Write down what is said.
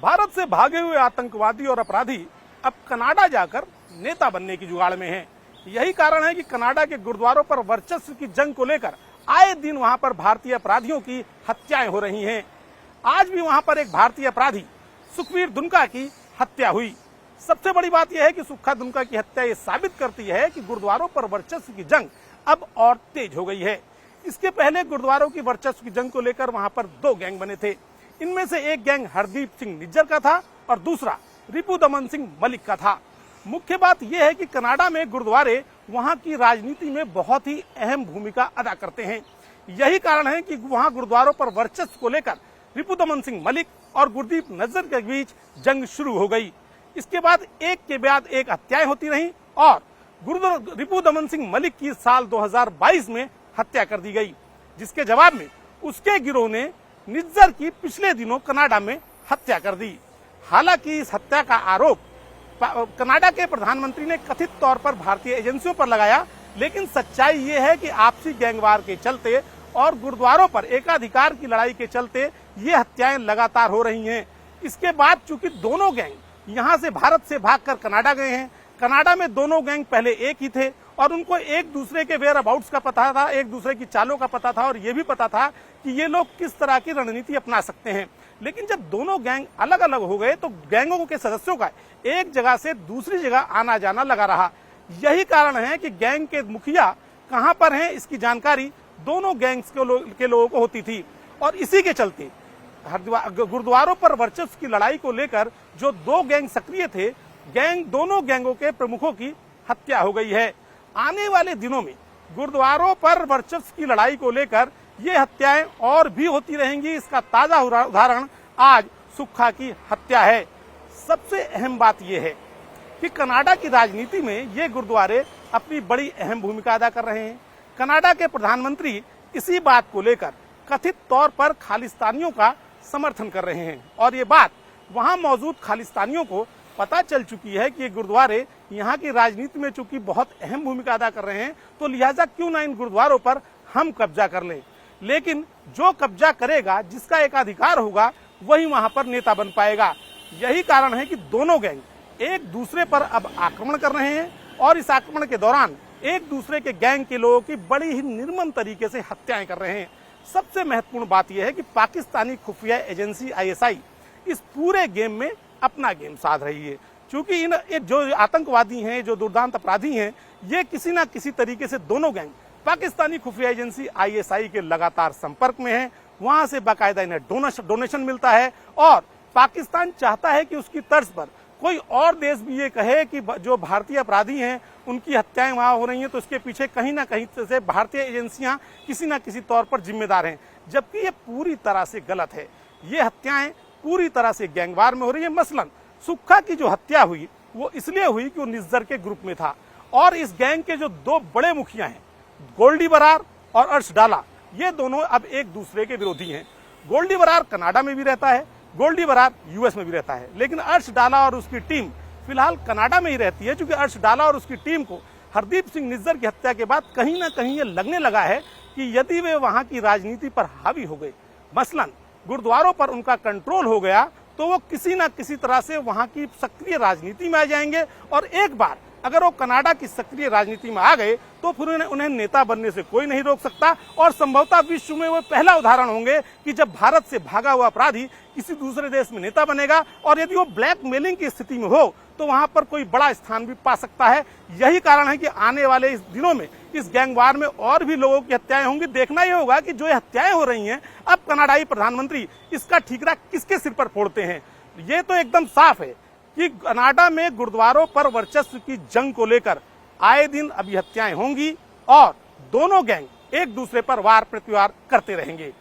भारत से भागे हुए आतंकवादी और अपराधी अब कनाडा जाकर नेता बनने की जुगाड़ में हैं। यही कारण है कि कनाडा के गुरुद्वारों पर वर्चस्व की जंग को लेकर आए दिन वहां पर भारतीय अपराधियों की हत्याएं हो रही हैं। आज भी वहां पर एक भारतीय अपराधी सुखवीर दुनका की हत्या हुई। सबसे बड़ी बात यह है कि सुखा दुनका की हत्या ये साबित करती है कि गुरुद्वारों पर वर्चस्व की जंग अब और तेज हो गई है। इसके पहले गुरुद्वारों की वर्चस्व की जंग को लेकर वहां पर दो गैंग बने थे। इनमें से एक गैंग हरदीप सिंह निज्जर का था और दूसरा रिपुदमन सिंह मलिक का था। मुख्य बात यह है कि कनाडा में गुरुद्वारे वहां की राजनीति में बहुत ही अहम भूमिका अदा करते हैं। यही कारण है कि वहां गुरुद्वारों पर वर्चस्व को लेकर रिपुदमन सिंह मलिक और गुरदीप नज्जर के बीच जंग शुरू हो गई। इसके बाद एक के बाद एक हत्याएं होती रहीं और रिपुदमन सिंह मलिक की साल 2022 में हत्या कर दी गई, जिसके जवाब में उसके गिरोह ने निज्जर की पिछले दिनों कनाडा में हत्या कर दी। हालांकि इस हत्या का आरोप कनाडा के प्रधानमंत्री ने कथित तौर पर भारतीय एजेंसियों पर लगाया, लेकिन सच्चाई ये है कि आपसी गैंगवार के चलते और गुरुद्वारों पर एकाधिकार की लड़ाई के चलते ये हत्याएं लगातार हो रही हैं। इसके बाद चूंकि दोनों गैंग यहां से भारत से भागकर कनाडा गए हैं, कनाडा में दोनों गैंग पहले एक ही थे और उनको एक दूसरे के वेयर अबाउट्स का पता था, एक दूसरे की चालों का पता था और ये भी पता था कि ये लोग किस तरह की रणनीति अपना सकते हैं। लेकिन जब दोनों गैंग अलग अलग हो गए तो गैंगों के सदस्यों का एक जगह से दूसरी जगह आना जाना लगा रहा। यही कारण है कि गैंग के मुखिया कहां पर हैं इसकी जानकारी दोनों गैंग्स के लोगों को होती थी और इसी के चलते गुरुद्वारों पर वर्चस्व की लड़ाई को लेकर जो दो गैंग सक्रिय थे, दोनों गैंगों के प्रमुखों की हत्या हो गई है। आने वाले दिनों में गुरुद्वारों पर वर्चस्व की लड़ाई को लेकर ये हत्याएं और भी होती रहेंगी। इसका ताजा उदाहरण आज सुक्खा की हत्या है। सबसे अहम बात यह है कि कनाडा की राजनीति में ये गुरुद्वारे अपनी बड़ी अहम भूमिका अदा कर रहे हैं। कनाडा के प्रधानमंत्री इसी बात को लेकर कथित तौर पर खालिस्तानियों का समर्थन कर रहे हैं और ये बात वहां मौजूद खालिस्तानियों को पता चल चुकी है कि ये गुरुद्वारे यहाँ की राजनीति में चूंकि बहुत अहम भूमिका अदा कर रहे हैं, तो लिहाजा क्यों ना इन गुरुद्वारों पर हम कब्जा कर लें। लेकिन जो कब्जा करेगा, जिसका एकाधिकार होगा, वही वहां पर नेता बन पाएगा। यही कारण है कि दोनों गैंग एक दूसरे पर अब आक्रमण कर रहे हैं और इस आक्रमण के दौरान एक दूसरे के गैंग के लोगों की बड़ी ही निर्मम तरीके से हत्याएं कर रहे हैं। सबसे महत्वपूर्ण बात यह है कि पाकिस्तानी खुफिया एजेंसी ISI इस पूरे गेम में अपना गेम साध रही है। क्योंकि इन जो आतंकवादी हैं, जो दुर्दांत अपराधी हैं, ये किसी न किसी तरीके से दोनों गैंग पाकिस्तानी खुफिया एजेंसी ISI के लगातार संपर्क में है। वहां से बाकायदा इन्हें डोनेशन मिलता है और पाकिस्तान चाहता है कि उसकी तर्ज पर कोई और देश भी ये कहे कि जो भारतीय अपराधी हैं उनकी हत्याएं वहां हो रही हैं, तो इसके पीछे कहीं ना कहीं से भारतीय एजेंसियां किसी न किसी तौर पर जिम्मेदार हैं, जबकि ये पूरी तरह से गलत है। ये हत्याएं पूरी तरह से गैंगवार में हो रही है। मसलन सुक्खा की जो हत्या हुई वो इसलिए हुई कि वो निज्जर के ग्रुप में था और इस गैंग के जो दो बड़े मुखिया हैं, गोल्डी बरार और अर्श डाला, ये दोनों अब एक दूसरे के विरोधी हैं। गोल्डी बरार कनाडा में भी रहता है, गोल्डी बरार US में भी रहता है, लेकिन अर्श डाला और उसकी टीम फिलहाल कनाडा में ही रहती है, क्योंकि अर्श डाला और उसकी टीम को हरदीप सिंह निज्जर की हत्या के बाद कहीं ना कहीं ये लगने लगा है कि यदि वे वहां की राजनीति पर हावी हो गए, मसलन गुरुद्वारों पर उनका कंट्रोल हो गया, तो वो किसी न किसी तरह से वहां की सक्रिय राजनीति में आ जाएंगे और एक बार अगर वो कनाडा की सक्रिय राजनीति में आ गए तो फिर उन्हें नेता बनने से कोई नहीं रोक सकता और संभवतः विश्व में वो पहला उदाहरण होंगे कि जब भारत से भागा हुआ अपराधी किसी दूसरे देश में नेता बनेगा और यदि वो ब्लैकमेलिंग की स्थिति में हो तो वहां पर कोई बड़ा स्थान भी पा सकता है। यही कारण है कि आने वाले इस दिनों में इस गैंगवार में और भी लोगों की हत्याएं होंगी। देखना यह होगा कि जो ये हत्याएं हो रही हैं, अब कनाडाई प्रधानमंत्री इसका ठीकरा किसके सिर पर फोड़ते हैं। ये तो एकदम साफ है कि कनाडा में गुरुद्वारों पर वर्चस्व की जंग को लेकर आए दिन अभी हत्याएं होंगी और दोनों गैंग एक दूसरे पर वार प्रतिवार करते रहेंगे।